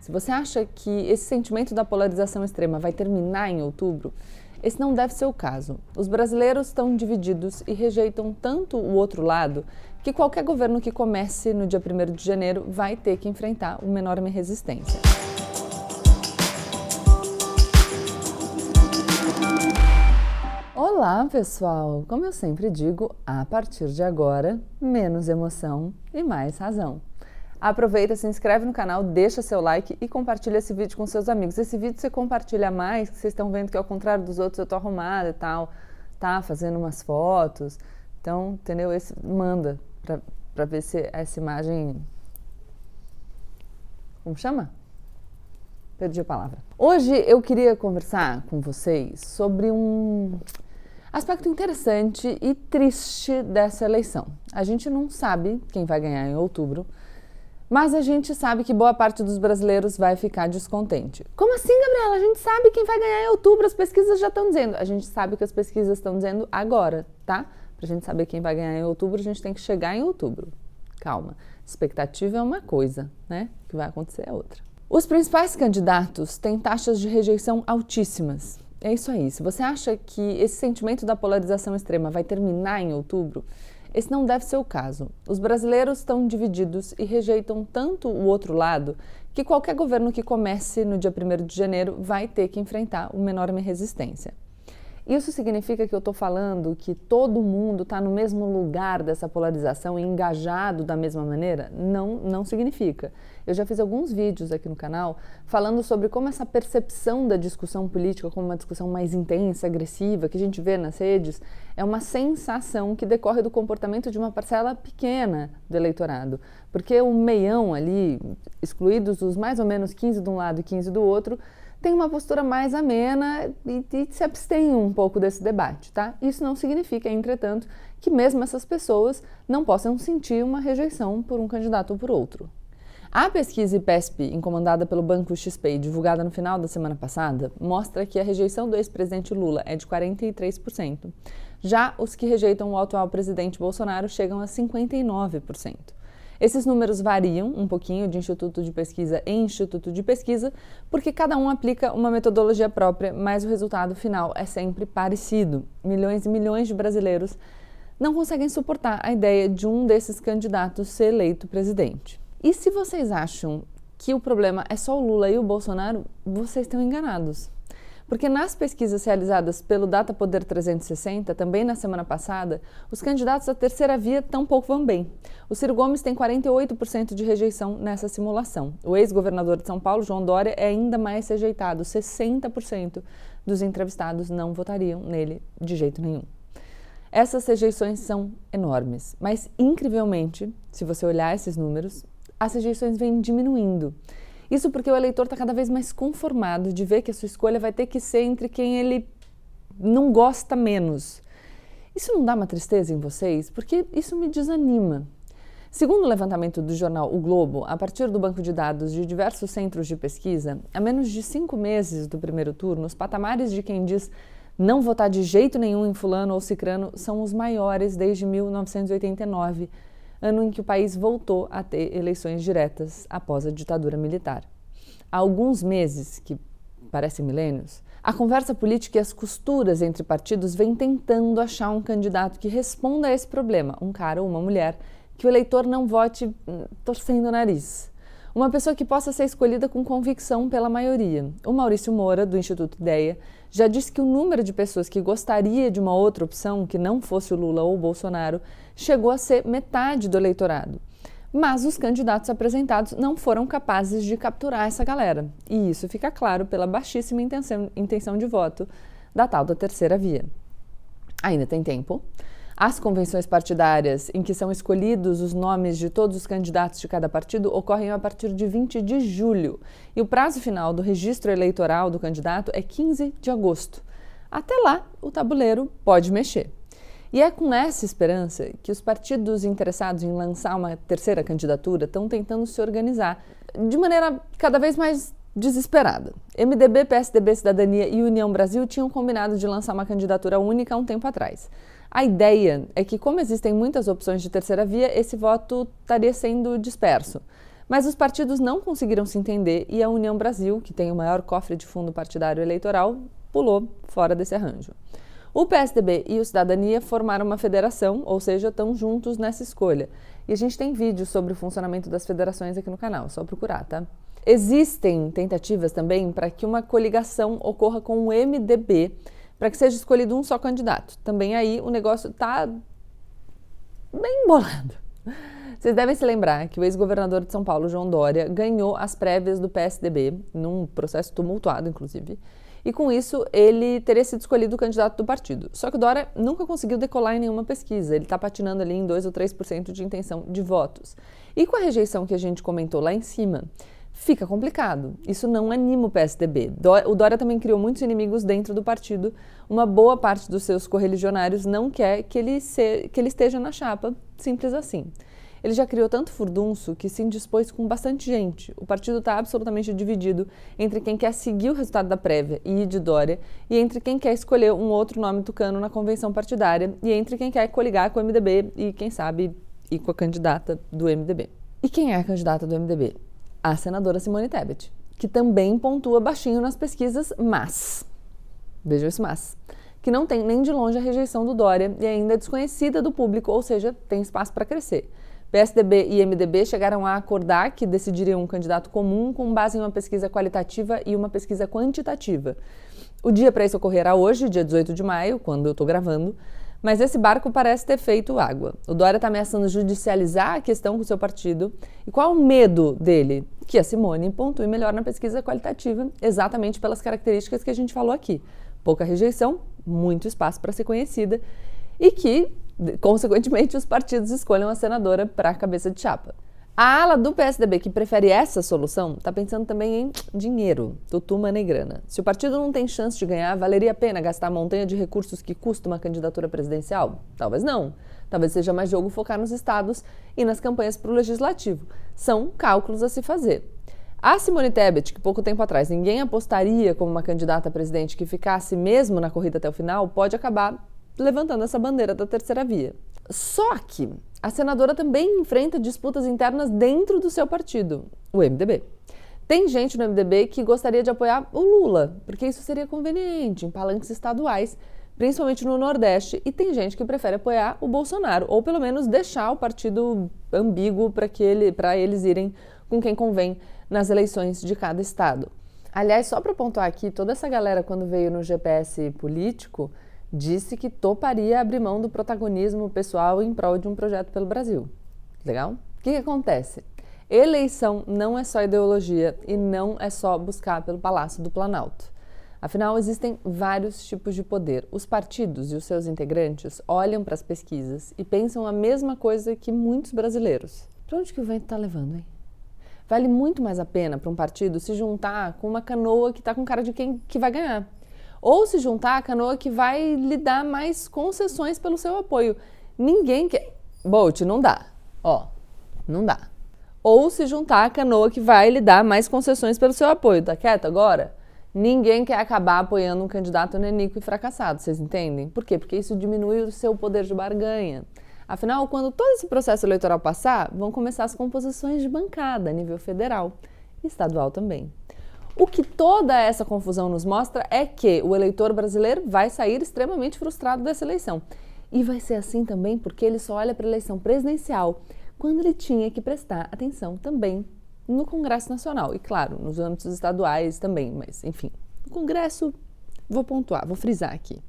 Se você acha que esse sentimento da polarização extrema vai terminar em outubro, esse não deve ser o caso. Os brasileiros estão divididos e rejeitam tanto o outro lado que qualquer governo que comece no dia 1º de janeiro vai ter que enfrentar uma enorme resistência. Olá, pessoal! Como eu sempre digo, a partir de agora, menos emoção e mais razão. Aproveita, se inscreve no canal, deixa seu like e compartilha esse vídeo com seus amigos. Esse vídeo você compartilha mais, que vocês estão vendo que ao contrário dos outros eu tô arrumada e tal, tá? Fazendo umas fotos. Então, entendeu? Manda pra ver se essa imagem... Como chama? Perdi a palavra. Hoje eu queria conversar com vocês sobre um aspecto interessante e triste dessa eleição. A gente não sabe quem vai ganhar em outubro, mas a gente sabe que boa parte dos brasileiros vai ficar descontente. Como assim, Gabriela? A gente sabe quem vai ganhar em outubro, as pesquisas já estão dizendo. A gente sabe o que as pesquisas estão dizendo agora, tá? Pra gente saber quem vai ganhar em outubro, a gente tem que chegar em outubro. Calma. Expectativa é uma coisa, né? O que vai acontecer é outra. Os principais candidatos têm taxas de rejeição altíssimas. É isso aí. Se você acha que esse sentimento da polarização extrema vai terminar em outubro, esse não deve ser o caso. Os brasileiros estão divididos e rejeitam tanto o outro lado que qualquer governo que comece no dia 1º de janeiro vai ter que enfrentar uma enorme resistência. Isso significa que eu estou falando que todo mundo está no mesmo lugar dessa polarização e engajado da mesma maneira? Não significa. Eu já fiz alguns vídeos aqui no canal falando sobre como essa percepção da discussão política como uma discussão mais intensa, agressiva, que a gente vê nas redes, é uma sensação que decorre do comportamento de uma parcela pequena do eleitorado. Porque o meião ali, excluídos os mais ou menos 15 de um lado e 15 do outro, tem uma postura mais amena e se abstém um pouco desse debate, tá? Isso não significa, entretanto, que mesmo essas pessoas não possam sentir uma rejeição por um candidato ou por outro. A pesquisa IPESP, encomendada pelo Banco XP e divulgada no final da semana passada, mostra que a rejeição do ex-presidente Lula é de 43%. Já os que rejeitam o atual presidente Bolsonaro chegam a 59%. Esses números variam um pouquinho de instituto de pesquisa em instituto de pesquisa, porque cada um aplica uma metodologia própria, mas o resultado final é sempre parecido. Milhões e milhões de brasileiros não conseguem suportar a ideia de um desses candidatos ser eleito presidente. E se vocês acham que o problema é só o Lula e o Bolsonaro, vocês estão enganados. Porque nas pesquisas realizadas pelo Datapoder 360, também na semana passada, os candidatos da terceira via tampouco vão bem. O Ciro Gomes tem 48% de rejeição nessa simulação. O ex-governador de São Paulo, João Dória, é ainda mais rejeitado. 60% dos entrevistados não votariam nele de jeito nenhum. Essas rejeições são enormes, mas incrivelmente, se você olhar esses números, as rejeições vêm diminuindo. Isso porque o eleitor está cada vez mais conformado de ver que a sua escolha vai ter que ser entre quem ele não gosta menos. Isso não dá uma tristeza em vocês? Porque isso me desanima. Segundo o levantamento do jornal O Globo, a partir do banco de dados de diversos centros de pesquisa, a menos de 5 meses do primeiro turno, os patamares de quem diz não votar de jeito nenhum em fulano ou cicrano são os maiores desde 1989, ano em que o país voltou a ter eleições diretas após a ditadura militar. Há alguns meses, que parecem milênios, a conversa política e as costuras entre partidos vêm tentando achar um candidato que responda a esse problema, um cara ou uma mulher, que o eleitor não vote torcendo o nariz. Uma pessoa que possa ser escolhida com convicção pela maioria. O Maurício Moura, do Instituto Ideia, já disse que o número de pessoas que gostaria de uma outra opção, que não fosse o Lula ou o Bolsonaro, chegou a ser metade do eleitorado. Mas os candidatos apresentados não foram capazes de capturar essa galera. E isso fica claro pela baixíssima intenção de voto da tal da terceira via. Ainda tem tempo. As convenções partidárias, em que são escolhidos os nomes de todos os candidatos de cada partido, ocorrem a partir de 20 de julho. E o prazo final do registro eleitoral do candidato é 15 de agosto. Até lá, o tabuleiro pode mexer. E é com essa esperança que os partidos interessados em lançar uma terceira candidatura estão tentando se organizar de maneira cada vez mais desesperada. MDB, PSDB, Cidadania e União Brasil tinham combinado de lançar uma candidatura única há um tempo atrás. A ideia é que, como existem muitas opções de terceira via, esse voto estaria sendo disperso. Mas os partidos não conseguiram se entender e a União Brasil, que tem o maior cofre de fundo partidário eleitoral, pulou fora desse arranjo. O PSDB e o Cidadania formaram uma federação, ou seja, estão juntos nessa escolha. E a gente tem vídeos sobre o funcionamento das federações aqui no canal, é só procurar, tá? Existem tentativas também para que uma coligação ocorra com o MDB, para que seja escolhido um só candidato. Também aí o negócio está bem embolado. Vocês devem se lembrar que o ex-governador de São Paulo, João Dória, ganhou as prévias do PSDB, num processo tumultuado, inclusive, e com isso ele teria sido escolhido o candidato do partido. Só que o Dória nunca conseguiu decolar em nenhuma pesquisa, ele está patinando ali em 2 ou 3% de intenção de votos. E com a rejeição que a gente comentou lá em cima, fica complicado. Isso não anima o PSDB. O Dória também criou muitos inimigos dentro do partido. Uma boa parte dos seus correligionários não quer que ele esteja na chapa, simples assim. Ele já criou tanto furdunço que se indispôs com bastante gente. O partido está absolutamente dividido entre quem quer seguir o resultado da prévia e ir de Dória e entre quem quer escolher um outro nome tucano na convenção partidária e entre quem quer coligar com o MDB e, quem sabe, ir com a candidata do MDB. E quem é a candidata do MDB? A senadora Simone Tebet, que também pontua baixinho nas pesquisas, mas, vejam esse mas, que não tem nem de longe a rejeição do Dória e ainda é desconhecida do público, ou seja, tem espaço para crescer. PSDB e MDB chegaram a acordar que decidiriam um candidato comum com base em uma pesquisa qualitativa e uma pesquisa quantitativa. O dia para isso ocorrerá hoje, dia 18 de maio, quando eu estou gravando, mas esse barco parece ter feito água. O Dória está ameaçando judicializar a questão com o seu partido. E qual é o medo dele? Que a Simone pontue melhor na pesquisa qualitativa, exatamente pelas características que a gente falou aqui. Pouca rejeição, muito espaço para ser conhecida e que, consequentemente, os partidos escolham a senadora para a cabeça de chapa. A ala do PSDB que prefere essa solução está pensando também em dinheiro, tutuma e grana. Se o partido não tem chance de ganhar, valeria a pena gastar a montanha de recursos que custa uma candidatura presidencial? Talvez não. Talvez seja mais jogo focar nos estados e nas campanhas para o legislativo. São cálculos a se fazer. A Simone Tebet, que pouco tempo atrás ninguém apostaria como uma candidata a presidente que ficasse mesmo na corrida até o final, pode acabar levantando essa bandeira da terceira via. Só que a senadora também enfrenta disputas internas dentro do seu partido, o MDB. Tem gente no MDB que gostaria de apoiar o Lula, porque isso seria conveniente em palanques estaduais, principalmente no Nordeste, e tem gente que prefere apoiar o Bolsonaro, ou pelo menos deixar o partido ambíguo para eles irem com quem convém nas eleições de cada estado. Aliás, só para pontuar aqui, toda essa galera quando veio no GPS político disse que toparia abrir mão do protagonismo pessoal em prol de um projeto pelo Brasil. Legal? O que acontece? Eleição não é só ideologia e não é só buscar pelo Palácio do Planalto. Afinal, existem vários tipos de poder. Os partidos e os seus integrantes olham para as pesquisas e pensam a mesma coisa que muitos brasileiros. Para onde que o vento está levando, hein? Vale muito mais a pena para um partido se juntar com uma canoa que está com cara de quem que vai ganhar. Ou se juntar a canoa que vai lhe dar mais concessões pelo seu apoio. Ninguém quer... Bolt, não dá. Não dá. Ou se juntar a canoa que vai lhe dar mais concessões pelo seu apoio. Tá quieto agora? Ninguém quer acabar apoiando um candidato nenico e fracassado, vocês entendem? Por quê? Porque isso diminui o seu poder de barganha. Afinal, quando todo esse processo eleitoral passar, vão começar as composições de bancada a nível federal e estadual também. O que toda essa confusão nos mostra é que o eleitor brasileiro vai sair extremamente frustrado dessa eleição. E vai ser assim também porque ele só olha para a eleição presidencial quando ele tinha que prestar atenção também no Congresso Nacional. E claro, nos âmbitos estaduais também, mas enfim. No Congresso, vou pontuar, vou frisar aqui.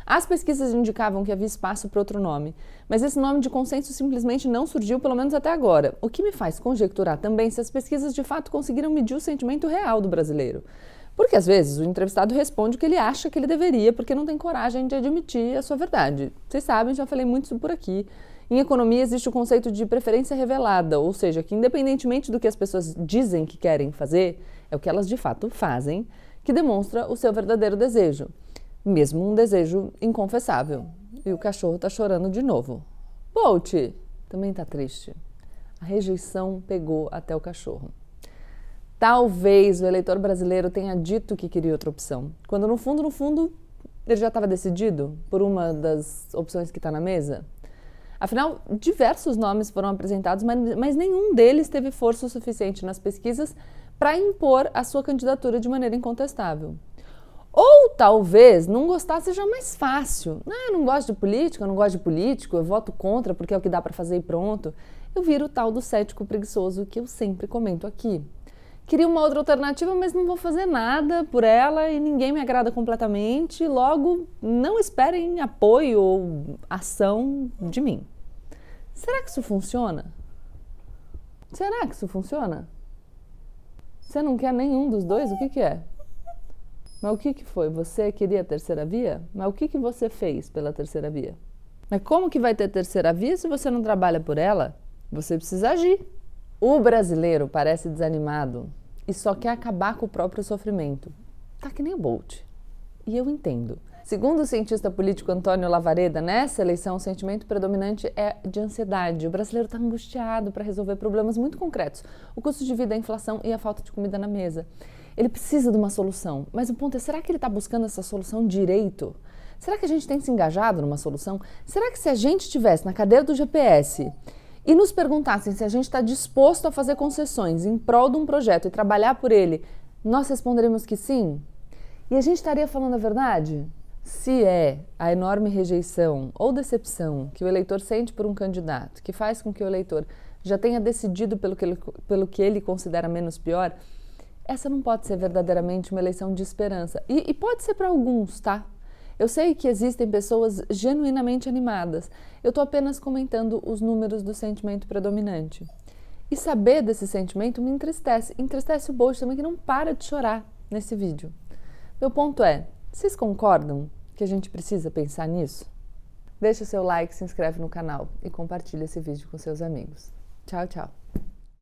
As pesquisas indicavam que havia espaço para outro nome, mas esse nome de consenso simplesmente não surgiu, pelo menos até agora, o que me faz conjecturar também se as pesquisas de fato conseguiram medir o sentimento real do brasileiro. Porque às vezes o entrevistado responde o que ele acha que ele deveria porque não tem coragem de admitir a sua verdade. Vocês sabem, já falei muito isso por aqui. Em economia existe o conceito de preferência revelada, ou seja, que independentemente do que as pessoas dizem que querem fazer, é o que elas de fato fazem, que demonstra o seu verdadeiro desejo. Mesmo um desejo inconfessável. E o cachorro tá chorando de novo. Bolt também tá triste. A rejeição pegou até o cachorro. Talvez o eleitor brasileiro tenha dito que queria outra opção, quando no fundo, ele já estava decidido por uma das opções que está na mesa. Afinal, diversos nomes foram apresentados, mas nenhum deles teve força suficiente nas pesquisas para impor a sua candidatura de maneira incontestável. Ou talvez não gostar seja mais fácil. Eu não gosto de política, eu não gosto de político, eu voto contra porque é o que dá para fazer e pronto. Eu viro o tal do cético preguiçoso que eu sempre comento aqui. Queria uma outra alternativa, mas não vou fazer nada por ela e ninguém me agrada completamente, logo não esperem apoio ou ação de mim. Será que isso funciona? Será que isso funciona? Você não quer nenhum dos dois? O que é? Mas o que foi? Você queria a terceira via? Mas o que você fez pela terceira via? Mas como que vai ter terceira via se você não trabalha por ela? Você precisa agir. O brasileiro parece desanimado e só quer acabar com o próprio sofrimento. Tá que nem o Bolt. E eu entendo. Segundo o cientista político Antônio Lavareda, nessa eleição o sentimento predominante é de ansiedade. O brasileiro está angustiado para resolver problemas muito concretos. O custo de vida, a inflação e a falta de comida na mesa. Ele precisa de uma solução. Mas o ponto é, será que ele está buscando essa solução direito? Será que a gente tem se engajado numa solução? Será que se a gente estivesse na cadeira do GPS e nos perguntassem se a gente está disposto a fazer concessões em prol de um projeto e trabalhar por ele, nós responderíamos que sim? E a gente estaria falando a verdade? Se é a enorme rejeição ou decepção que o eleitor sente por um candidato, que faz com que o eleitor já tenha decidido pelo que ele considera menos pior, essa não pode ser verdadeiramente uma eleição de esperança. E pode ser para alguns, tá? Eu sei que existem pessoas genuinamente animadas. Eu estou apenas comentando os números do sentimento predominante. E saber desse sentimento me entristece. Entristece o Bolt também, que não para de chorar nesse vídeo. Meu ponto é, vocês concordam que a gente precisa pensar nisso? Deixa o seu like, se inscreve no canal e compartilha esse vídeo com seus amigos. Tchau, tchau.